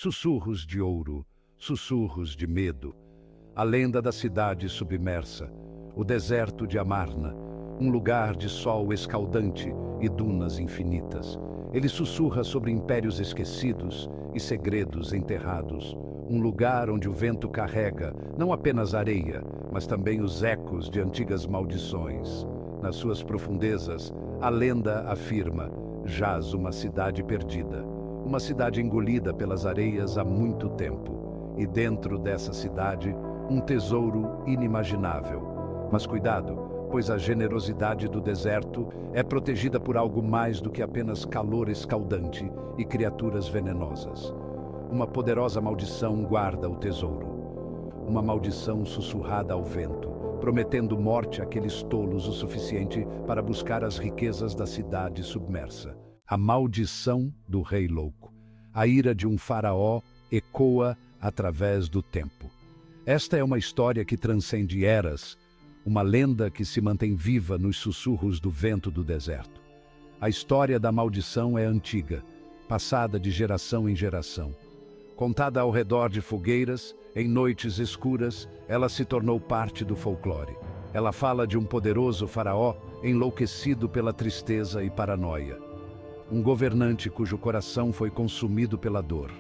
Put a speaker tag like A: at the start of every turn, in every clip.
A: Sussurros de ouro, sussurros de medo. A lenda da cidade submersa, o deserto de Amarna, um lugar de sol escaldante e dunas infinitas. Ele sussurra sobre impérios esquecidos e segredos enterrados. Um lugar onde o vento carrega não apenas areia, mas também os ecos de antigas maldições. Nas suas profundezas, a lenda afirma, jaz uma cidade perdida. Uma cidade engolida pelas areias há muito tempo. E dentro dessa cidade, um tesouro inimaginável. Mas cuidado, pois a generosidade do deserto é protegida por algo mais do que apenas calor escaldante e criaturas venenosas. Uma poderosa maldição guarda o tesouro. Uma maldição sussurrada ao vento, prometendo morte àqueles tolos o suficiente para buscar as riquezas da cidade submersa. A maldição do Rei Louco. A ira de um faraó ecoa através do tempo. Esta é uma história que transcende eras, uma lenda que se mantém viva nos sussurros do vento do deserto. A história da maldição é antiga, passada de geração em geração. Contada ao redor de fogueiras, em noites escuras, ela se tornou parte do folclore. Ela fala de um poderoso faraó enlouquecido pela tristeza e paranoia. Um governante cujo coração foi consumido pela dor.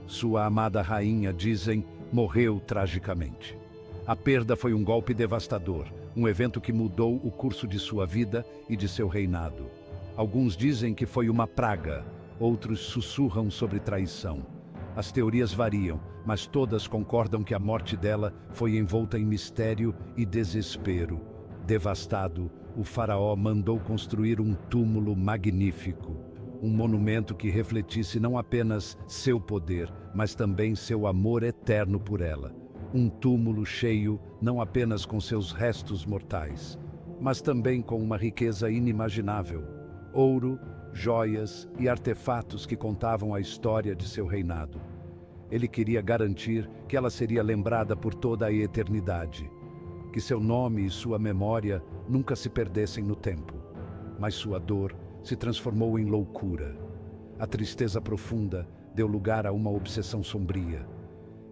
A: Sua amada rainha, dizem, morreu tragicamente. A perda foi um golpe devastador, um evento que mudou o curso de sua vida e de seu reinado. Alguns dizem que foi uma praga, outros sussurram sobre traição. As teorias variam, mas todas concordam que a morte dela foi envolta em mistério e desespero. Devastado, o faraó mandou construir um túmulo magnífico, um monumento que refletisse não apenas seu poder, mas também seu amor eterno por ela. Um túmulo cheio não apenas com seus restos mortais, mas também com uma riqueza inimaginável. Ouro, joias e artefatos que contavam a história de seu reinado. Ele queria garantir que ela seria lembrada por toda a eternidade, que seu nome e sua memória nunca se perdessem no tempo. Mas sua dor se transformou em loucura. A tristeza profunda deu lugar a uma obsessão sombria.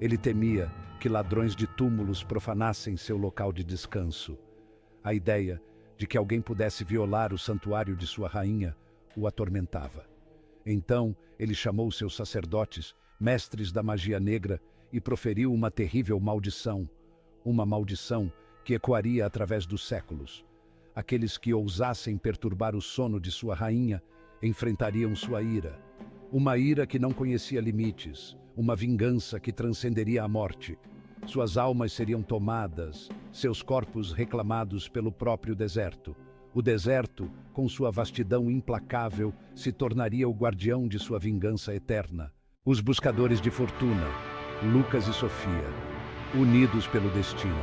A: Ele temia que ladrões de túmulos profanassem seu local de descanso. A ideia de que alguém pudesse violar o santuário de sua rainha o atormentava. Então ele chamou seus sacerdotes, mestres da magia negra, e proferiu uma terrível maldição. Uma maldição que ecoaria através dos séculos. Aqueles que ousassem perturbar o sono de sua rainha enfrentariam sua ira. Uma ira que não conhecia limites, uma vingança que transcenderia a morte. Suas almas seriam tomadas, seus corpos reclamados pelo próprio deserto. O deserto, com sua vastidão implacável, se tornaria o guardião de sua vingança eterna. Os buscadores de fortuna, Lucas e Sofia, unidos pelo destino.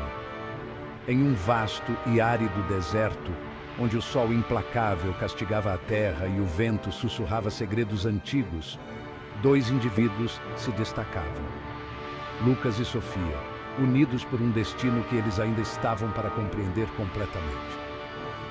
A: Em um vasto e árido deserto, onde o sol implacável castigava a terra e o vento sussurrava segredos antigos, dois indivíduos se destacavam. Lucas e Sofia, unidos por um destino que eles ainda estavam para compreender completamente.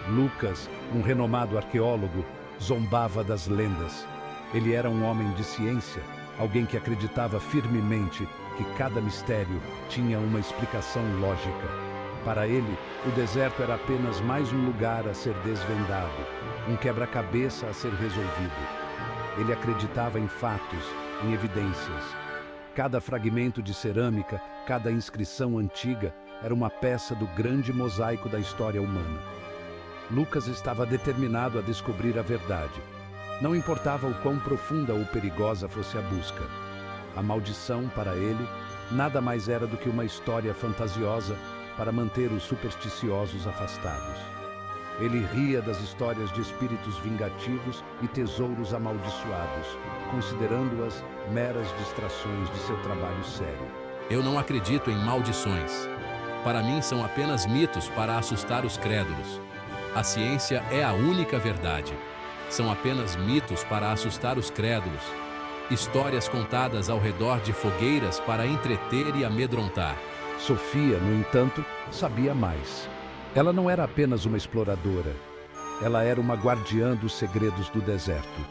A: Lucas, um renomado arqueólogo, zombava das lendas. Ele era um homem de ciência, alguém que acreditava firmemente que cada mistério tinha uma explicação lógica. Para ele, o deserto era apenas mais um lugar a ser desvendado, um quebra-cabeça a ser resolvido. Ele acreditava em fatos, em evidências. Cada fragmento de cerâmica, cada inscrição antiga, era uma peça do grande mosaico da história humana. Lucas estava determinado a descobrir a verdade. Não importava o quão profunda ou perigosa fosse a busca. A maldição, para ele, nada mais era do que uma história fantasiosa para manter os supersticiosos afastados. Ele ria das histórias de espíritos vingativos e tesouros amaldiçoados, considerando-as meras distrações de seu trabalho sério.
B: Eu não acredito em maldições. Para mim são apenas mitos para assustar os crédulos. A ciência é a única verdade. São apenas mitos para assustar os crédulos. Histórias contadas ao redor de fogueiras para entreter e amedrontar.
A: Sofia, no entanto, sabia mais. Ela não era apenas uma exploradora. Ela era uma guardiã dos segredos do deserto.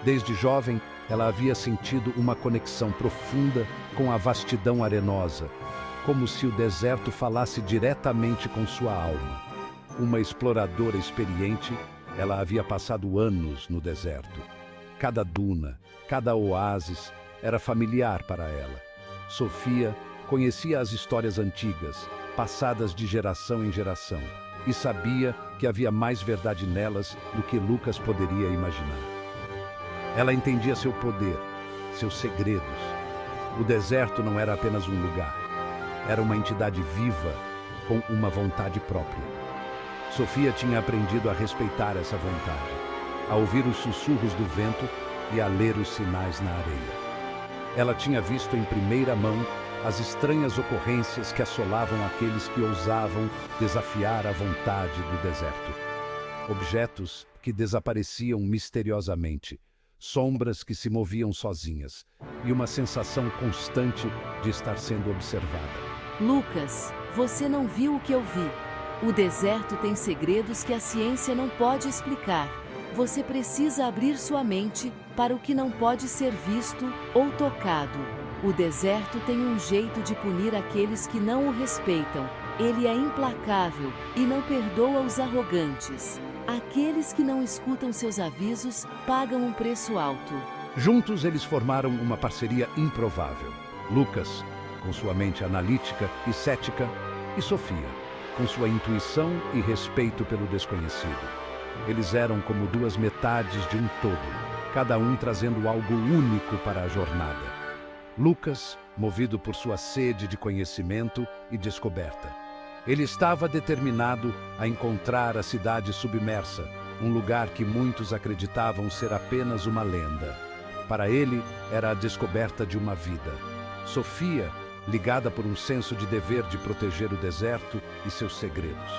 A: Desde jovem, ela havia sentido uma conexão profunda com a vastidão arenosa, como se o deserto falasse diretamente com sua alma. Uma exploradora experiente, ela havia passado anos no deserto. Cada duna, cada oásis era familiar para ela. Sofia conhecia as histórias antigas, passadas de geração em geração, e sabia que havia mais verdade nelas do que Lucas poderia imaginar. Ela entendia seu poder, seus segredos. O deserto não era apenas um lugar, era uma entidade viva com uma vontade própria. Sofia tinha aprendido a respeitar essa vontade, a ouvir os sussurros do vento e a ler os sinais na areia. Ela tinha visto em primeira mão as estranhas ocorrências que assolavam aqueles que ousavam desafiar a vontade do deserto. Objetos que desapareciam misteriosamente, sombras que se moviam sozinhas e uma sensação constante de estar sendo observada.
C: Lucas, você não viu o que eu vi. O deserto tem segredos que a ciência não pode explicar. Você precisa abrir sua mente para o que não pode ser visto ou tocado. O deserto tem um jeito de punir aqueles que não o respeitam. Ele é implacável e não perdoa os arrogantes. Aqueles que não escutam seus avisos pagam um preço alto.
A: Juntos eles formaram uma parceria improvável. Lucas, com sua mente analítica e cética, e Sofia, com sua intuição e respeito pelo desconhecido. Eles eram como duas metades de um todo, cada um trazendo algo único para a jornada. Lucas, movido por sua sede de conhecimento e descoberta. Ele estava determinado a encontrar a cidade submersa, um lugar que muitos acreditavam ser apenas uma lenda. Para ele, era a descoberta de uma vida. Sofia, ligada por um senso de dever de proteger o deserto e seus segredos.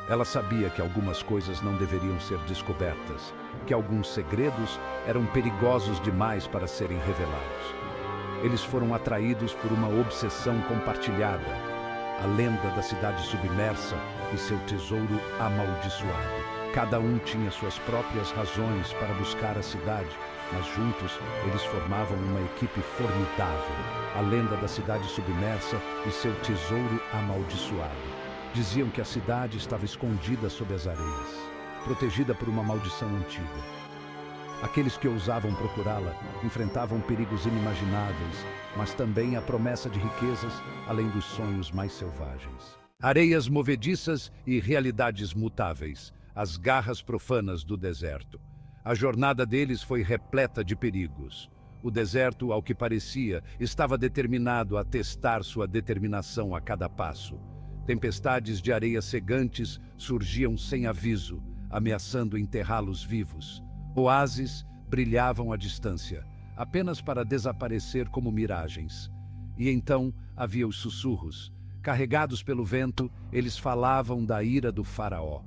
A: Ela sabia que algumas coisas não deveriam ser descobertas, que alguns segredos eram perigosos demais para serem revelados. Eles foram atraídos por uma obsessão compartilhada, a lenda da cidade submersa e seu tesouro amaldiçoado. Cada um tinha suas próprias razões para buscar a cidade, mas juntos eles formavam uma equipe formidável, a lenda da cidade submersa e seu tesouro amaldiçoado. Diziam que a cidade estava escondida sob as areias, protegida por uma maldição antiga. Aqueles que ousavam procurá-la enfrentavam perigos inimagináveis, mas também a promessa de riquezas, além dos sonhos mais selvagens. Areias movediças e realidades mutáveis, as garras profanas do deserto. A jornada deles foi repleta de perigos. O deserto, ao que parecia, estava determinado a testar sua determinação a cada passo. Tempestades de areia cegantes surgiam sem aviso, ameaçando enterrá-los vivos. Oásis brilhavam à distância, apenas para desaparecer como miragens. E então havia os sussurros. Carregados pelo vento, eles falavam da ira do faraó.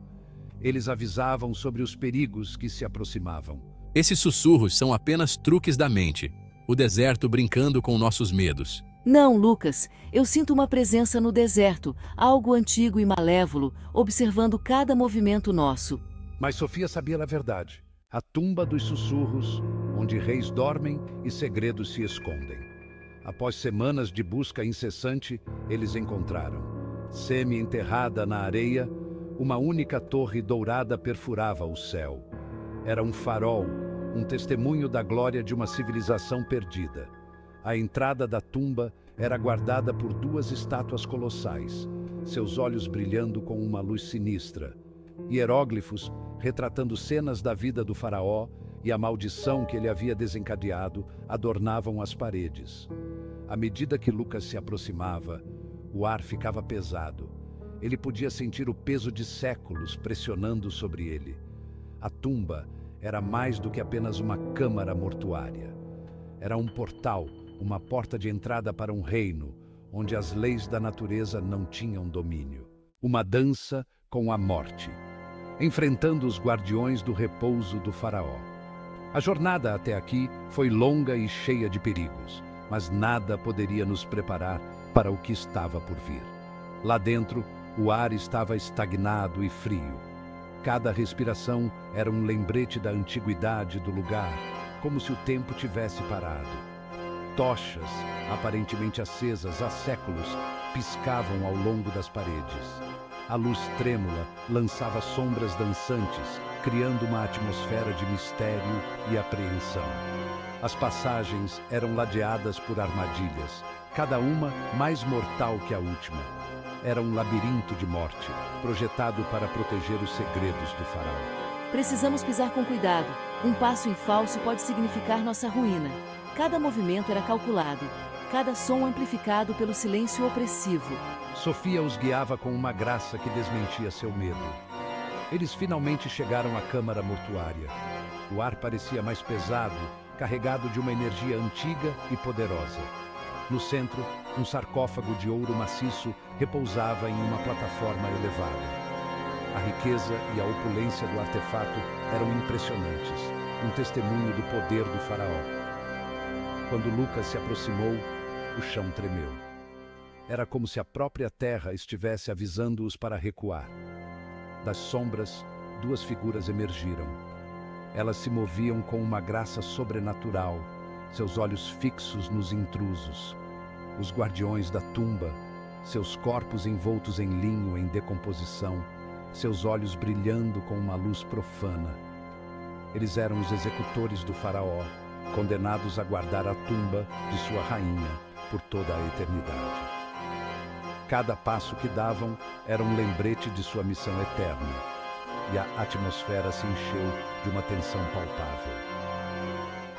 A: Eles avisavam sobre os perigos que se aproximavam.
B: Esses sussurros são apenas truques da mente, o deserto brincando com nossos medos.
C: Não, Lucas, eu sinto uma presença no deserto, algo antigo e malévolo, observando cada movimento nosso.
A: Mas Sofia sabia a verdade. A tumba dos sussurros, onde reis dormem e segredos se escondem. Após semanas de busca incessante, eles encontraram. Semi-enterrada na areia, uma única torre dourada perfurava o céu. Era um farol, um testemunho da glória de uma civilização perdida. A entrada da tumba era guardada por duas estátuas colossais, seus olhos brilhando com uma luz sinistra. Hieróglifos retratando cenas da vida do faraó e a maldição que ele havia desencadeado adornavam as paredes. À medida que Lucas se aproximava, o ar ficava pesado. Ele podia sentir o peso de séculos pressionando sobre ele. A tumba era mais do que apenas uma câmara mortuária. Era um portal, uma porta de entrada para um reino, onde as leis da natureza não tinham domínio. Uma dança com a morte, enfrentando os guardiões do repouso do faraó. A jornada até aqui foi longa e cheia de perigos, mas nada poderia nos preparar para o que estava por vir. Lá dentro, o ar estava estagnado e frio. Cada respiração era um lembrete da antiguidade do lugar, como se o tempo tivesse parado. Tochas, aparentemente acesas há séculos, piscavam ao longo das paredes. A luz trêmula lançava sombras dançantes, criando uma atmosfera de mistério e apreensão. As passagens eram ladeadas por armadilhas, cada uma mais mortal que a última. Era um labirinto de morte, projetado para proteger os segredos do faraó.
C: Precisamos pisar com cuidado. Um passo em falso pode significar nossa ruína. Cada movimento era calculado, cada som amplificado pelo silêncio opressivo.
A: Sofia os guiava com uma graça que desmentia seu medo. Eles finalmente chegaram à câmara mortuária. O ar parecia mais pesado, carregado de uma energia antiga e poderosa. No centro, um sarcófago de ouro maciço repousava em uma plataforma elevada. A riqueza e a opulência do artefato eram impressionantes, um testemunho do poder do faraó. Quando Lucas se aproximou, o chão tremeu. Era como se a própria terra estivesse avisando-os para recuar. Das sombras, duas figuras emergiram. Elas se moviam com uma graça sobrenatural, seus olhos fixos nos intrusos. Os guardiões da tumba, seus corpos envoltos em linho em decomposição, seus olhos brilhando com uma luz profana. Eles eram os executores do faraó, condenados a guardar a tumba de sua rainha por toda a eternidade. Cada passo que davam era um lembrete de sua missão eterna, e a atmosfera se encheu de uma tensão palpável.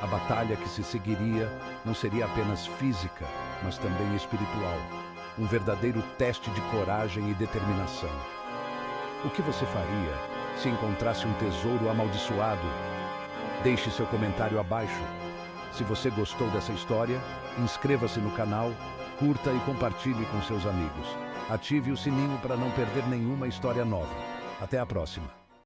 A: A batalha que se seguiria não seria apenas física, mas também espiritual, um verdadeiro teste de coragem e determinação. O que você faria se encontrasse um tesouro amaldiçoado? Deixe seu comentário abaixo. Se você gostou dessa história, inscreva-se no canal, curta e compartilhe com seus amigos. Ative o sininho para não perder nenhuma história nova. Até a próxima!